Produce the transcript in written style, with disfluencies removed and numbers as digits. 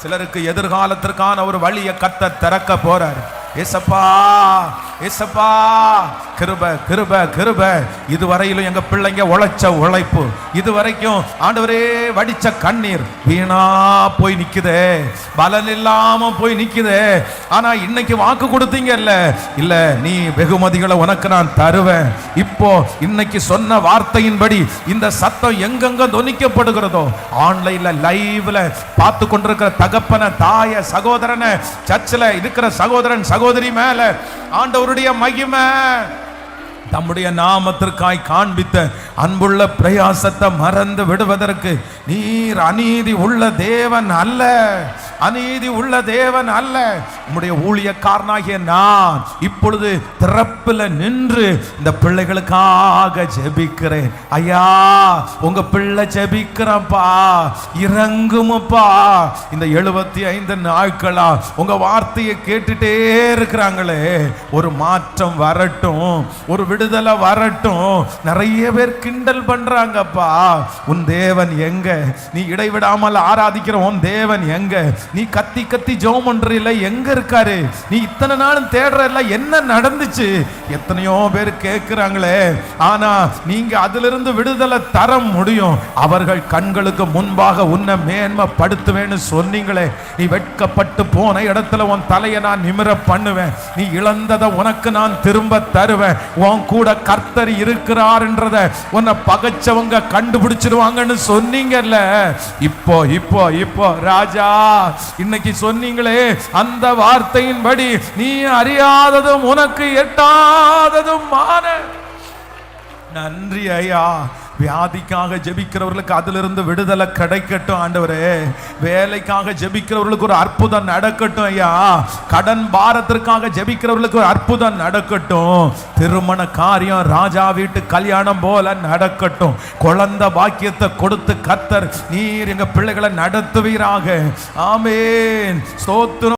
சிலருக்கு எதிர்காலத்திற்கான ஒரு வழியை கர்த்தர் திறக்க போறாரு. ஏசப்பா ஏசப்பா, கிருப கிருப கிருப. இதுவரையிலும் எங்க பிள்ளைங்க உழைச்ச உழைப்பு, இதுவரைக்கும் ஆண்டவரே வடிச்ச கண்ணீர் வீணா போய் நிக்குதே, பலன் இல்லாம போய் நிக்குதே. ஆனா இன்னைக்கு வாக்கு கொடுத்தீங்கல்ல, இல்ல நீ வெகுமதிகளை உனக்கு நான் தருவேன். இப்போ இன்னைக்கு சொன்ன வார்த்தையின்படி இந்த சத்தம் எங்கெங்க தொனிக்கப்படுகிறதோ, ஆன்லைன்ல லைவ்ல பார்த்து கொண்டிருக்கிற தகப்பன தாய சகோதரனை, சர்ச்சில் இருக்கிற சகோதரன் சகோதரி மேல ஆண்டவருடைய மகிமை, தம்முடைய நாமத்திற்காய் காண்பித்த அன்புள்ள பிரயாசத்தை மறந்து விடுவதற்கு நீர் அநீதி உள்ள தேவன் அல்ல, அநீதி உள்ள தேவன் அல்ல. உம்முடைய ஊழியக்காரனாகிய நான் இப்பொழுது திறப்பில் நின்று இந்த பிள்ளைகளுக்காக ஜெபிக்கிறேன். ஐயா, உங்க பிள்ளை ஜெபிக்கிறப்பா, இறங்குமப்பா. இந்த 75 நாட்களா உங்க வார்த்தையை கேட்டுட்டே இருக்கிறாங்களே, ஒரு மாற்றம் வரட்டும், ஒரு விடுதலை வரட்டும். நிறைய பேர் கிண்டல் பண்றாங்கப்பா, உன் தேவன் எங்க? நீ இடைவிடாமல் ஆராதிக்கிற உன் தேவன் எங்க? நீ கத்தி கத்தி ஜெபம் பண்றீல, எங்க இருக்காரு? நீ இத்தனை நாளும் தேடுறல, என்ன நடந்துச்சு? எத்தனையோ பேர் கேட்கிறாங்களே. ஆனா நீங்க அதிலிருந்து விடுதலை தர முடியும். அவர்கள் கண்களுக்கு முன்பாக உன்னை மேன்மைப்படுத்துவேன்னு சொன்னீங்களே. நீ வெட்கப்பட்டு போன இடத்துல உன் தலையை நான் நிமிர பண்ணுவேன். நீ இழந்ததை உனக்கு நான் திரும்ப தருவேன். உன் கூட கர்த்தர் இருக்கிறார் என்றதை உன்னை பகைச்சவங்க கண்டுபிடிச்சிருவாங்கன்னு சொன்னீங்கல்ல. இப்போ இப்போ இப்போ ராஜா, இன்னைக்கு சொன்னீங்களே, அந்த வார்த்தையின்படி நீ அறியாததும் உனக்கு எட்டாததும் மான. நன்றி ஐயா. வியாதிக்காக ஜெபிக்கிறவர்களுக்கு அதிலிருந்து விடுதலை கிடைக்கட்டும் ஆண்டவரே. வேலைக்காக ஜெபிக்கிறவர்களுக்கு ஒரு அற்புதம் நடக்கட்டும் ஐயா. கடன் பாரத்திற்காக ஜெபிக்கிறவர்களுக்கு ஒரு அற்புதம் நடக்கட்டும். திருமண காரியம் ராஜா வீட்டு கல்யாணம் போல நடக்கட்டும். குழந்தை பாக்கியத்தை கொடுத்து கர்த்தர் நீர் எங்க பிள்ளைகளை நடத்துவீராக. ஆமென். ஸ்தோத்திரம்.